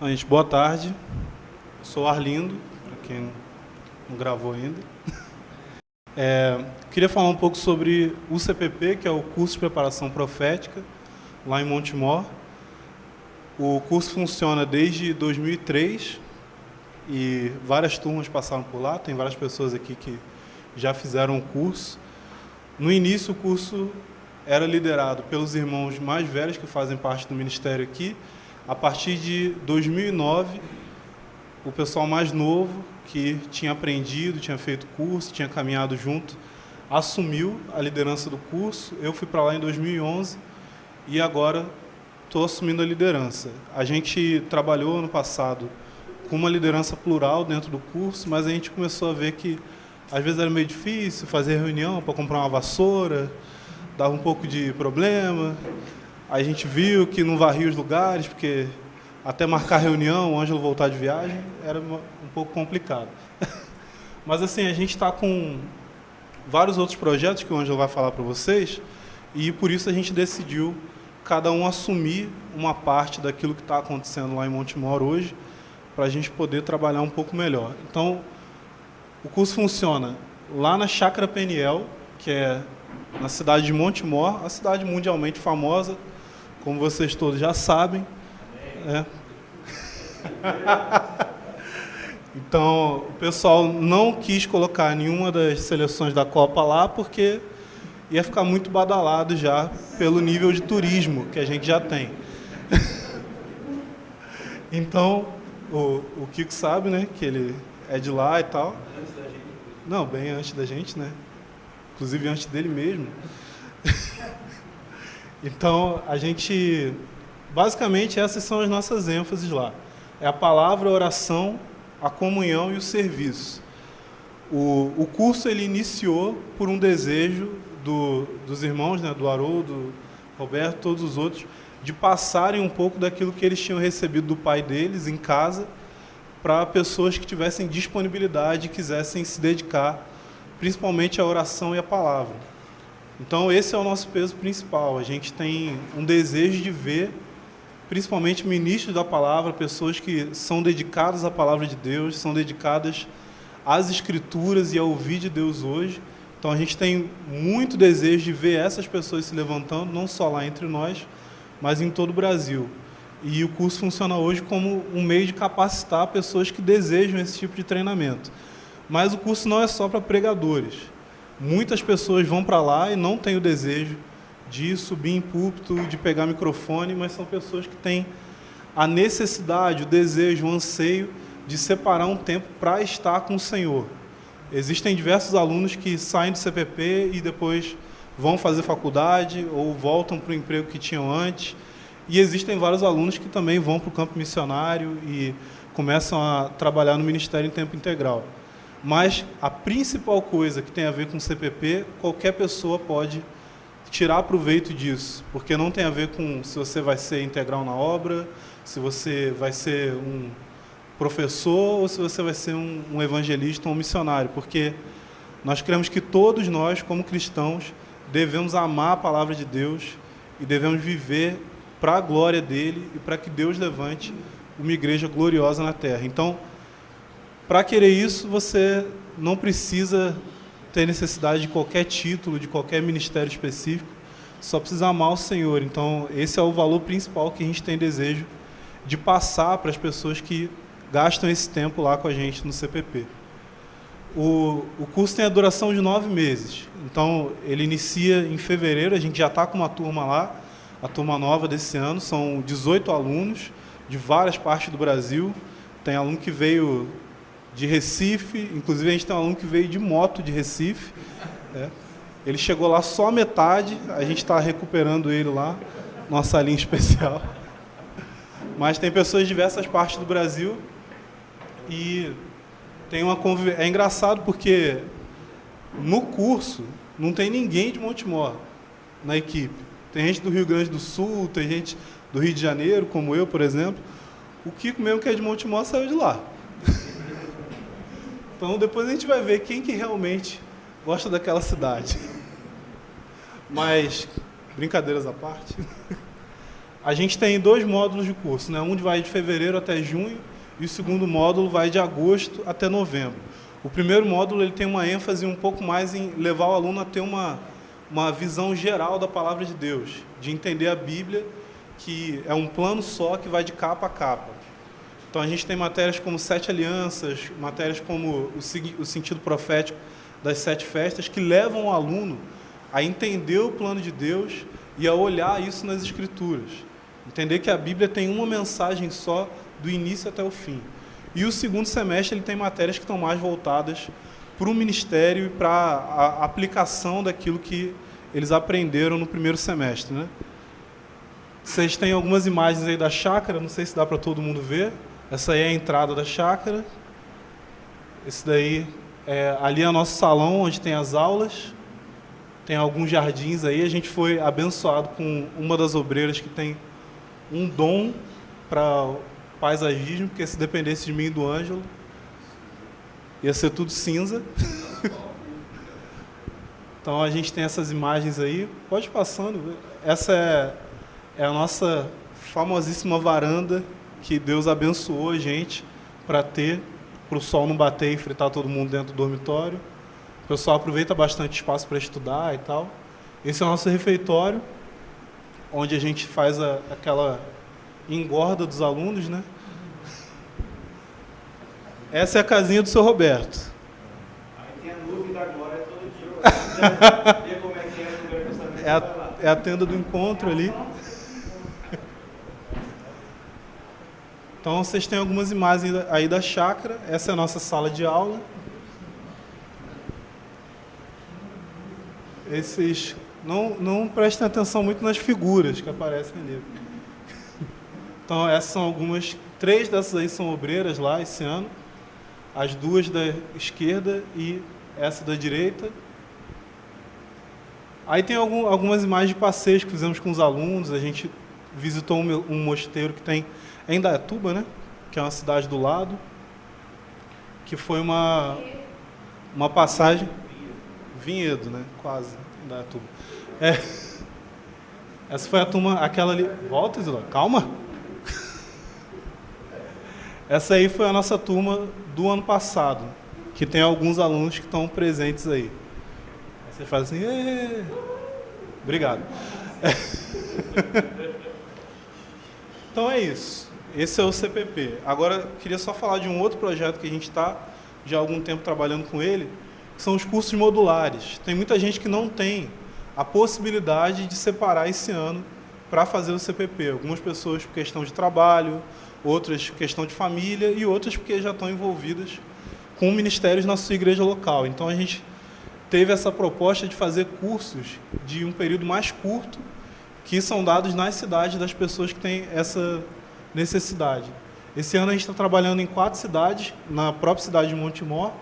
Gente, boa tarde. Eu sou Arlindo, para quem não gravou ainda. Queria falar um pouco sobre o CPP, que é o Curso de Preparação Profética, lá em Montemor. O curso funciona desde 2003 e várias turmas passaram por lá. Tem várias pessoas aqui que já fizeram o curso. No início, o curso era liderado pelos irmãos mais velhos que fazem parte do ministério aqui. A partir de 2009, o pessoal mais novo, que tinha aprendido, tinha feito curso, tinha caminhado junto, assumiu a liderança do curso. Eu fui para lá em 2011 e agora estou assumindo a liderança. A gente trabalhou no passado com uma liderança plural dentro do curso, mas a gente começou a ver que às vezes era meio difícil fazer reunião para comprar uma vassoura, dava um pouco de problema. A gente viu que não varria os lugares, porque até marcar reunião, o Ângelo voltar de viagem, era um pouco complicado. Mas assim, a gente está com vários outros projetos que o Ângelo vai falar para vocês, e por isso a gente decidiu cada um assumir uma parte daquilo que está acontecendo lá em Montemor hoje, para a gente poder trabalhar um pouco melhor. Então, o curso funciona lá na Chácara Peniel, que é na cidade de Montemor, a cidade mundialmente famosa, como vocês todos já sabem. Então, o pessoal não quis colocar nenhuma das seleções da Copa lá, porque ia ficar muito badalado já pelo nível de turismo que a gente já tem. Então, o Kiko sabe, né, que ele é de lá e tal. Antes da gente. Não, bem antes da gente, né? Inclusive antes dele mesmo. Então, a gente... Basicamente, essas são as nossas ênfases lá. É a palavra, a oração, a comunhão e o serviço. O curso ele iniciou por um desejo dos irmãos, né, do Haroldo, do Roberto, todos os outros, de passarem um pouco daquilo que eles tinham recebido do pai deles em casa para pessoas que tivessem disponibilidade e quisessem se dedicar principalmente à oração e à palavra. Então, esse é o nosso peso principal. A gente tem um desejo de ver, principalmente ministros da palavra, pessoas que são dedicadas à palavra de Deus, são dedicadas às Escrituras e a ouvir de Deus hoje. Então, a gente tem muito desejo de ver essas pessoas se levantando, não só lá entre nós, mas em todo o Brasil. E o curso funciona hoje como um meio de capacitar pessoas que desejam esse tipo de treinamento. Mas o curso não é só para pregadores. Muitas pessoas vão para lá e não têm o desejo de subir em púlpito, de pegar microfone, mas são pessoas que têm a necessidade, o desejo, o anseio de separar um tempo para estar com o Senhor. Existem diversos alunos que saem do CPP e depois vão fazer faculdade ou voltam para o emprego que tinham antes. E existem vários alunos que também vão para o campo missionário e começam a trabalhar no ministério em tempo integral. Mas a principal coisa que tem a ver com o CPP, qualquer pessoa pode tirar proveito disso, porque não tem a ver com se você vai ser integral na obra, se você vai ser um professor ou se você vai ser um evangelista ou um missionário, porque nós cremos que todos nós, como cristãos, devemos amar a palavra de Deus e devemos viver para a glória dele e para que Deus levante uma igreja gloriosa na terra. Então, para querer isso, você não precisa ter necessidade de qualquer título, de qualquer ministério específico, só precisa amar o Senhor. Então, esse é o valor principal que a gente tem desejo de passar para as pessoas que gastam esse tempo lá com a gente no CPP. O curso tem a duração de 9 meses, então ele inicia em fevereiro, a gente já está com uma turma lá, a turma nova desse ano, são 18 alunos de várias partes do Brasil, tem aluno que veio de Recife, inclusive a gente tem um aluno que veio de moto de Recife, Ele chegou lá só a metade, a gente está recuperando ele lá, numa salinha especial. Mas tem pessoas de diversas partes do Brasil e tem uma convivência. É engraçado porque no curso não tem ninguém de Montemor na equipe. Tem gente do Rio Grande do Sul, tem gente do Rio de Janeiro, como eu, por exemplo. O Kiko mesmo, que é de Montemor, saiu de lá. Então depois a gente vai ver quem que realmente gosta daquela cidade. Mas, brincadeiras à parte, A gente tem 2 módulos de curso, né? Um vai de fevereiro até junho e o segundo módulo vai de agosto até novembro. O primeiro módulo ele tem uma ênfase um pouco mais em levar o aluno a ter uma visão geral da palavra de Deus, de entender a Bíblia, que é um plano só que vai de capa a capa. Então a gente tem matérias como 7 alianças, matérias como o sentido profético das 7 festas, que levam o aluno a entender o plano de Deus e a olhar isso nas Escrituras. Entender que a Bíblia tem uma mensagem só, do início até o fim. E o segundo semestre ele tem matérias que estão mais voltadas para o ministério e para a aplicação daquilo que eles aprenderam no primeiro semestre, né? Vocês têm algumas imagens aí da chácara, não sei se dá para todo mundo ver. Essa aí é a entrada da chácara. Esse daí ali é o nosso salão, onde tem as aulas. Tem alguns jardins aí. A gente foi abençoado com uma das obreiras que tem um dom para paisagismo, porque se dependesse de mim e do Ângelo, ia ser tudo cinza. Então a gente tem essas imagens aí. Pode ir passando. Essa é a nossa famosíssima varanda que Deus abençoou a gente para ter, para o sol não bater e fritar todo mundo dentro do dormitório. O pessoal aproveita bastante espaço para estudar e tal. Esse é o nosso refeitório, onde a gente faz aquela engorda dos alunos, né? Essa é a casinha do seu Roberto. Aí tem a nuvem da glória todo dia. Ver como é que é no Velho Testamento. É a tenda do encontro ali. Então vocês têm algumas imagens aí da chácara. Essa é a nossa sala de aula. Esses não prestem atenção muito nas figuras que aparecem ali. Então essas são algumas, 3 dessas aí são obreiras lá esse ano, as 2 da esquerda e essa da direita. Aí tem algumas imagens de passeios que fizemos com os alunos. A gente visitou um mosteiro que tem em Indaiatuba, né? Que é uma cidade do lado, que foi uma passagem... Vinhedo, né? Quase, Indaiatuba. Essa foi a turma, aquela ali... Volta, Isidoro, calma! Essa aí foi a nossa turma do ano passado, que tem alguns alunos que estão presentes aí. Aí você faz assim... Êêê! Obrigado. Então é isso. Esse é o CPP. Agora, queria só falar de um outro projeto que a gente está já há algum tempo trabalhando com ele, que são os cursos modulares. Tem muita gente que não tem a possibilidade de separar esse ano para fazer o CPP. Algumas pessoas por questão de trabalho, outras por questão de família e outras porque já estão envolvidas com ministérios na sua igreja local. Então a gente teve essa proposta de fazer cursos de um período mais curto, que são dados nas cidades das pessoas que têm essa necessidade. Esse ano a gente está trabalhando em 4 cidades, na própria cidade de Montemor,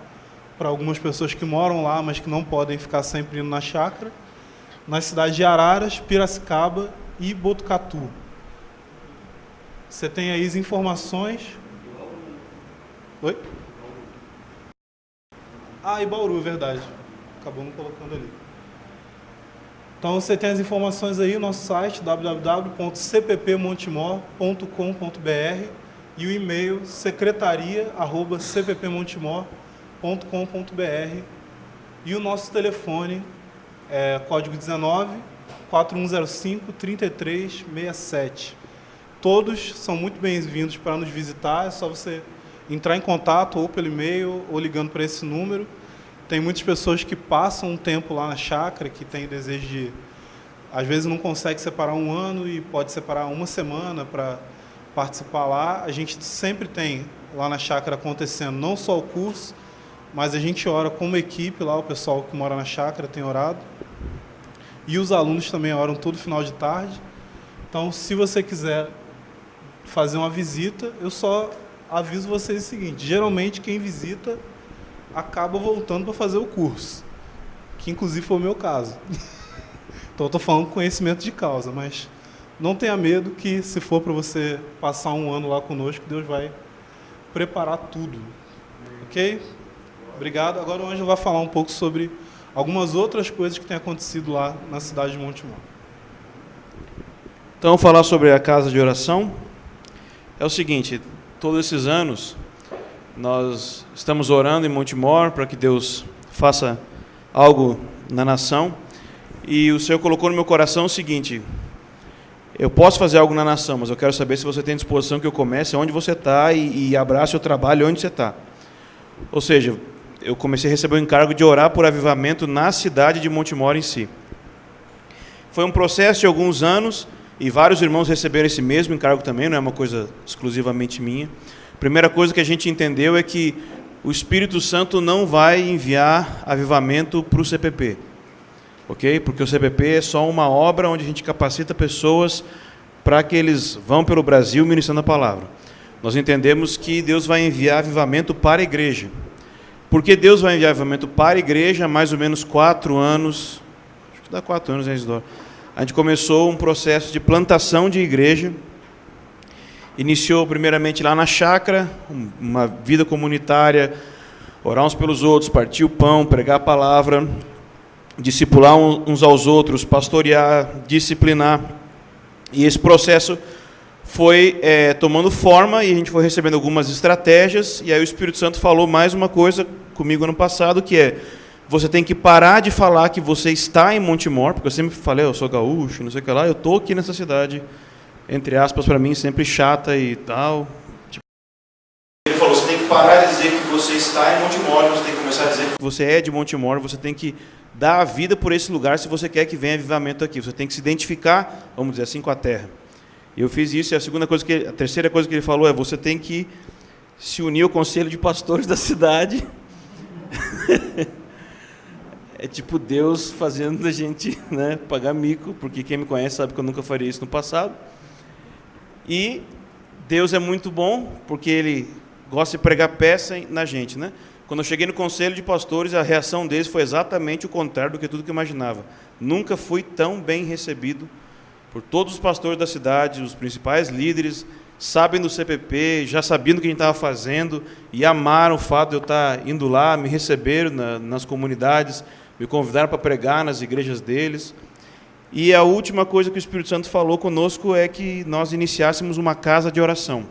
para algumas pessoas que moram lá, mas que não podem ficar sempre indo na chácara, nas cidades de Araras, Piracicaba e Botucatu. Você tem aí as informações... Oi? E Bauru, verdade. Acabou não colocando ali. Então você tem as informações aí no nosso site www.cppmontemor.com.br e o e-mail secretaria@cppmontemor.com.br e o nosso telefone é código 19 4105 3367. Todos são muito bem-vindos para nos visitar, é só você entrar em contato ou pelo e-mail ou ligando para esse número. Tem muitas pessoas que passam um tempo lá na chácara, que têm desejo de... Às vezes não consegue separar um ano e pode separar uma semana para participar lá. A gente sempre tem lá na chácara acontecendo não só o curso, mas a gente ora como equipe lá, o pessoal que mora na chácara tem orado. E os alunos também oram todo final de tarde. Então, se você quiser fazer uma visita, eu só aviso vocês o seguinte: geralmente quem visita acaba voltando para fazer o curso, que inclusive foi o meu caso. Então eu estou falando com conhecimento de causa, mas não tenha medo que se for para você passar um ano lá conosco, Deus vai preparar tudo. Ok? Obrigado. Agora o Ângelo vai falar um pouco sobre algumas outras coisas que têm acontecido lá na cidade de Montemor. Então, vamos falar sobre a casa de oração. É o seguinte, todos esses anos, nós estamos orando em Montemor para que Deus faça algo na nação. E o Senhor colocou no meu coração o seguinte: eu posso fazer algo na nação, mas eu quero saber se você tem disposição que eu comece onde você está e abrace o trabalho onde você está. Ou seja, eu comecei a receber o encargo de orar por avivamento na cidade de Montemor em si. Foi um processo de alguns anos, e vários irmãos receberam esse mesmo encargo também, não é uma coisa exclusivamente minha. A primeira coisa que a gente entendeu é que o Espírito Santo não vai enviar avivamento para o CPP, ok? Porque o CPP é só uma obra onde a gente capacita pessoas para que eles vão pelo Brasil ministrando a palavra. Nós entendemos que Deus vai enviar avivamento para a igreja. Por que Deus vai enviar avivamento para a igreja há mais ou menos 4 anos? Acho que dá 4 anos, né, Isidoro? A gente começou um processo de plantação de igreja. Iniciou primeiramente lá na chácara, uma vida comunitária, orar uns pelos outros, partir o pão, pregar a palavra, discipular uns aos outros, pastorear, disciplinar. E esse processo foi tomando forma e a gente foi recebendo algumas estratégias. E aí o Espírito Santo falou mais uma coisa comigo ano passado, que é: você tem que parar de falar que você está em Montemor, porque eu sempre falei, eu sou gaúcho, não sei o que lá, eu estou aqui nessa cidade, entre aspas, para mim, sempre chata e tal. Ele falou, você tem que parar de dizer que você está em Montemor, você tem que começar a dizer que você é de Montemor, você tem que dar a vida por esse lugar se você quer que venha avivamento aqui, você tem que se identificar, vamos dizer assim, com a terra. E eu fiz isso, e a terceira coisa que ele falou é, você tem que se unir ao conselho de pastores da cidade. É tipo Deus fazendo a gente, né, pagar mico, porque quem me conhece sabe que eu nunca faria isso no passado. E Deus é muito bom, porque Ele gosta de pregar peça na gente, né? Quando eu cheguei no conselho de pastores, a reação deles foi exatamente o contrário do que tudo que eu imaginava. Nunca fui tão bem recebido por todos os pastores da cidade, os principais líderes, sabem do CPP, já sabiam do que a gente estava fazendo, e amaram o fato de eu estar indo lá, me receberam nas comunidades, me convidaram para pregar nas igrejas deles. E a última coisa que o Espírito Santo falou conosco é que nós iniciássemos uma casa de oração.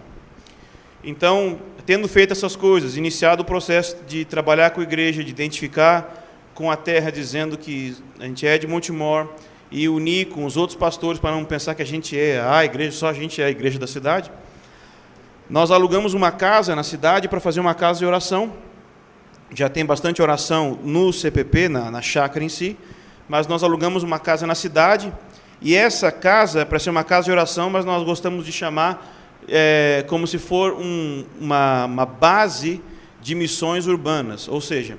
Então, tendo feito essas coisas, iniciado o processo de trabalhar com a igreja, de identificar com a terra, dizendo que a gente é de Montemor, e unir com os outros pastores para não pensar que a gente é a igreja, só a gente é a igreja da cidade, nós alugamos uma casa na cidade para fazer uma casa de oração. Já tem bastante oração no CPP, na chácara em si, mas nós alugamos uma casa na cidade, e essa casa é para ser uma casa de oração, mas nós gostamos de chamar como se for uma base de missões urbanas. Ou seja,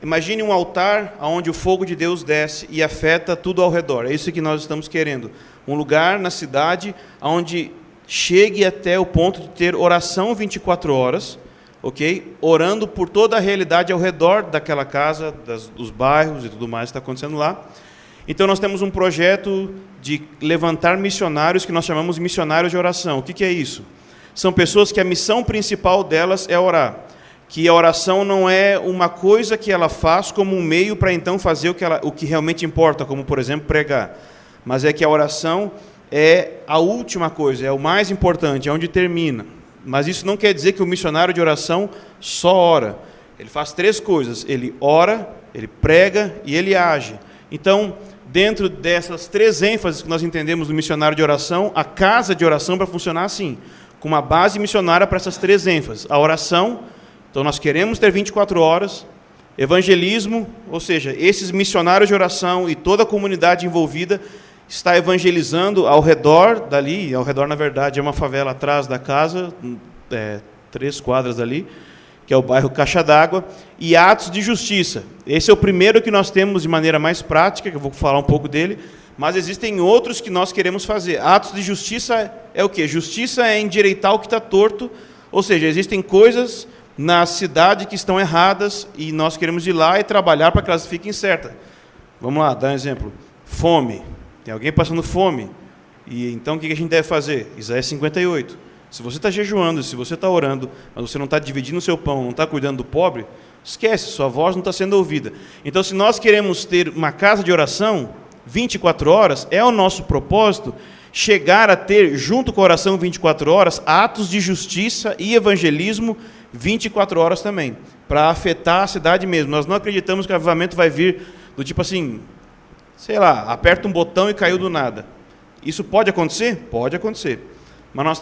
imagine um altar onde o fogo de Deus desce e afeta tudo ao redor. É isso que nós estamos querendo. Um lugar na cidade onde chegue até o ponto de ter oração 24 horas, ok? Orando por toda a realidade ao redor daquela casa, dos bairros e tudo mais que está acontecendo lá. Então, nós temos um projeto de levantar missionários que nós chamamos de missionários de oração. O que é isso? São pessoas que a missão principal delas é orar. Que a oração não é uma coisa que ela faz como um meio para então fazer o que realmente importa, como, por exemplo, pregar. Mas é que a oração é a última coisa, é o mais importante, é onde termina. Mas isso não quer dizer que o missionário de oração só ora. Ele faz 3 coisas: ele ora, ele prega e ele age. Então, dentro dessas 3 ênfases que nós entendemos do missionário de oração, a casa de oração vai funcionar assim, com uma base missionária para essas 3 ênfases. A oração, então nós queremos ter 24 horas, evangelismo, ou seja, esses missionários de oração e toda a comunidade envolvida está evangelizando ao redor dali, ao redor, na verdade, é uma favela atrás da casa, 3 quadras dali, que é o bairro Caixa d'Água, e atos de justiça. Esse é o primeiro que nós temos de maneira mais prática, que eu vou falar um pouco dele, mas existem outros que nós queremos fazer. Atos de justiça é o quê? Justiça é endireitar o que está torto, ou seja, existem coisas na cidade que estão erradas e nós queremos ir lá e trabalhar para que elas fiquem certas. Vamos lá, dar um exemplo. Fome. Tem alguém passando fome. E então o que a gente deve fazer? Isaías 58. Se você está jejuando, se você está orando, mas você não está dividindo o seu pão, não está cuidando do pobre, esquece, sua voz não está sendo ouvida. Então, se nós queremos ter uma casa de oração, 24 horas, é o nosso propósito chegar a ter, junto com a oração 24 horas, atos de justiça e evangelismo 24 horas também, para afetar a cidade mesmo. Nós não acreditamos que o avivamento vai vir do tipo assim, sei lá, aperta um botão e caiu do nada. Isso pode acontecer? Pode acontecer. Mas nós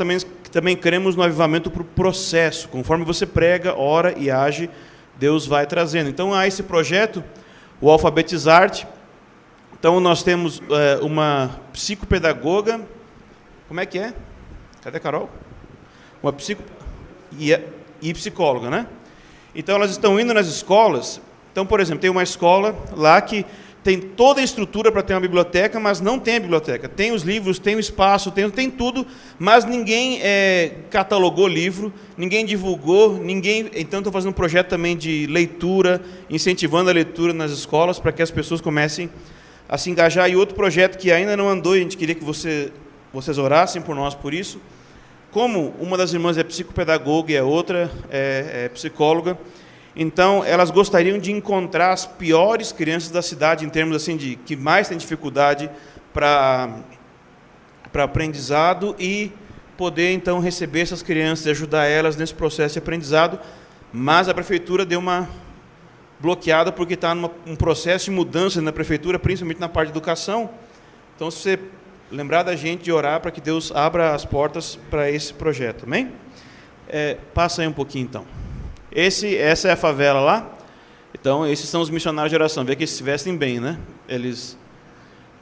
também cremos no avivamento por processo. Conforme você prega, ora e age, Deus vai trazendo. Então, há esse projeto, o Alfabetizar-te. Então, nós temos uma psicopedagoga. Como é que é? Cadê a Carol? Uma e psicóloga, né? Então, elas estão indo nas escolas. Então, por exemplo, tem uma escola lá que tem toda a estrutura para ter uma biblioteca, mas não tem a biblioteca. Tem os livros, tem o espaço, tem tudo, mas ninguém catalogou livro, ninguém divulgou, Então, estou fazendo um projeto também de leitura, incentivando a leitura nas escolas, para que as pessoas comecem a se engajar. E outro projeto que ainda não andou, e a gente queria que vocês orassem por nós por isso. Como uma das irmãs é psicopedagoga e a outra é psicóloga, então elas gostariam de encontrar as piores crianças da cidade, em termos assim de que mais têm dificuldade para aprendizado, e poder então receber essas crianças e ajudar elas nesse processo de aprendizado. Mas a prefeitura deu uma bloqueada porque está um processo de mudança na prefeitura, principalmente na parte de educação. Então, se você lembrar da gente de orar para que Deus abra as portas para esse projeto, amém? Passa aí um pouquinho então. Essa é a favela lá. Então, esses são os missionários de oração. Vê que eles se vestem bem, né?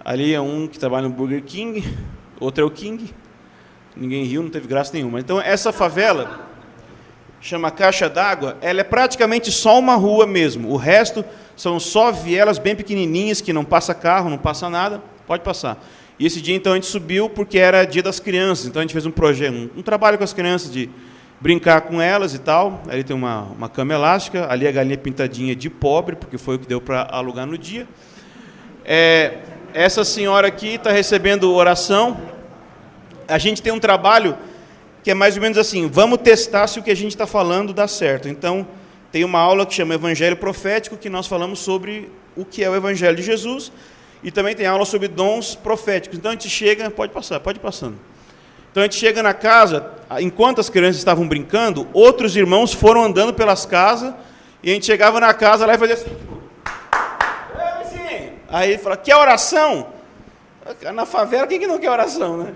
Ali é um que trabalha no Burger King, outro é o King. Ninguém riu, não teve graça nenhuma. Então, essa favela chama Caixa d'Água. Ela é praticamente só uma rua mesmo. O resto são só vielas bem pequenininhas que não passa carro, não passa nada. Pode passar. E esse dia, então, a gente subiu porque era dia das crianças. Então, a gente fez um projeto, um trabalho com as crianças de brincar com elas e tal. Ali tem uma cama elástica, ali a galinha pintadinha de pobre, porque foi o que deu para alugar no dia. Essa senhora aqui está recebendo oração. A gente tem um trabalho que é mais ou menos assim, vamos testar se o que a gente está falando dá certo. Então, tem uma aula que chama Evangelho Profético, que nós falamos sobre o que é o Evangelho de Jesus, e também tem aula sobre dons proféticos. Então, a gente chega, pode ir passando. Então, a gente chega na casa, enquanto as crianças estavam brincando, outros irmãos foram andando pelas casas, e a gente chegava na casa lá e fazia assim, tipo, aí ele fala, quer oração? Na favela, quem que não quer oração, né?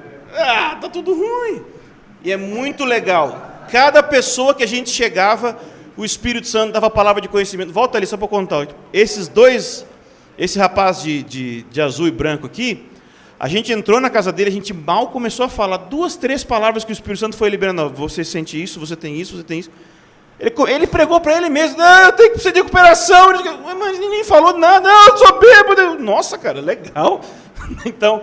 Tá tudo ruim. E é muito legal. Cada pessoa que a gente chegava, o Espírito Santo dava a palavra de conhecimento. Volta ali, só para contar. Esse rapaz de azul e branco aqui, a gente entrou na casa dele, a gente mal começou a falar 2, 3 palavras que o Espírito Santo foi liberando. Você sente isso, você tem isso, você tem isso. Ele pregou para ele mesmo, não, eu tenho que precisar de recuperação. Mas ninguém falou nada, não, eu sou bêbado. Nossa, cara, legal. Então,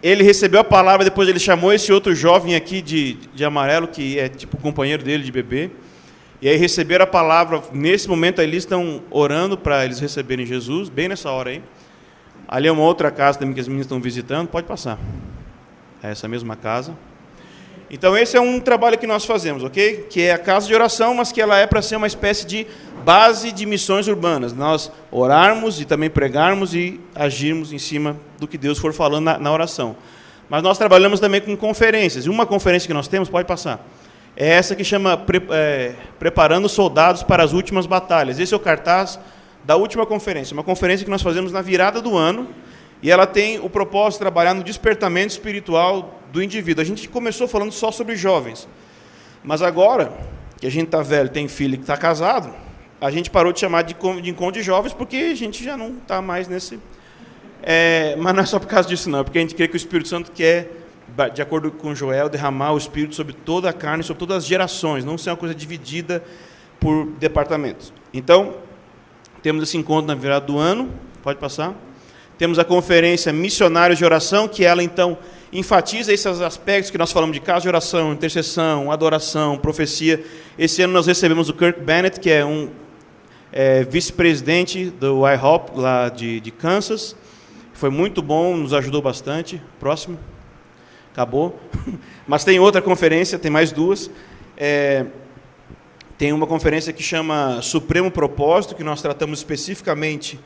ele recebeu a palavra, depois ele chamou esse outro jovem aqui de amarelo, que é tipo o companheiro dele de bebê, e aí receberam a palavra. Nesse momento aí, eles estão orando para eles receberem Jesus, bem nessa hora aí. Ali é uma outra casa também que as meninas estão visitando, pode passar. É essa mesma casa. Então esse é um trabalho que nós fazemos, ok? Que é a casa de oração, mas que ela é para ser uma espécie de base de missões urbanas. Nós orarmos e também pregarmos e agirmos em cima do que Deus for falando na oração. Mas nós trabalhamos também com conferências. E uma conferência que nós temos, pode passar, é essa que chama Preparando Soldados para as Últimas Batalhas. Esse é o cartaz da última conferência. Uma conferência que nós fazemos na virada do ano. E ela tem o propósito de trabalhar no despertamento espiritual do indivíduo. A gente começou falando só sobre jovens. Mas agora, que a gente está velho, tem filho e está casado, a gente parou de chamar de encontro de jovens, porque a gente já não está mais nesse... mas não é só por causa disso, não. É porque a gente crê que o Espírito Santo quer, de acordo com Joel, derramar o Espírito sobre toda a carne, sobre todas as gerações, não ser uma coisa dividida por departamentos. Então, temos esse encontro na virada do ano. Pode passar. Temos a conferência Missionários de Oração, que ela, então, enfatiza esses aspectos que nós falamos de casa de oração, intercessão, adoração, profecia. Esse ano nós recebemos o Kirk Bennett, que é um vice-presidente do IHOP, lá de Kansas. Foi muito bom, nos ajudou bastante. Próximo. Acabou. Mas tem outra conferência, tem mais 2. Tem uma conferência que chama Supremo Propósito, que nós tratamos especificamente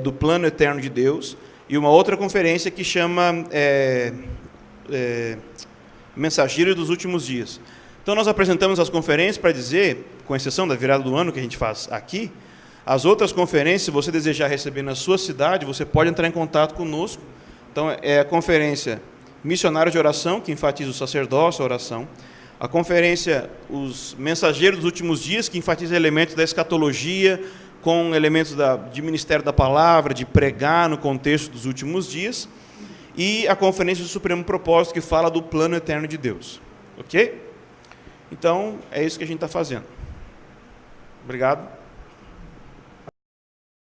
do plano eterno de Deus, e uma outra conferência que chama Mensageiro dos Últimos Dias. Então nós apresentamos as conferências para dizer, com exceção da virada do ano que a gente faz aqui, as outras conferências, se você desejar receber na sua cidade, você pode entrar em contato conosco. Então é a conferência Missionário de Oração, que enfatiza o sacerdócio, a oração. A conferência Os Mensageiros dos Últimos Dias, que enfatiza elementos da escatologia, com elementos de ministério da palavra, de pregar no contexto dos últimos dias. E a conferência do Supremo Propósito, que fala do plano eterno de Deus. Ok? Então, é isso que a gente está fazendo. Obrigado.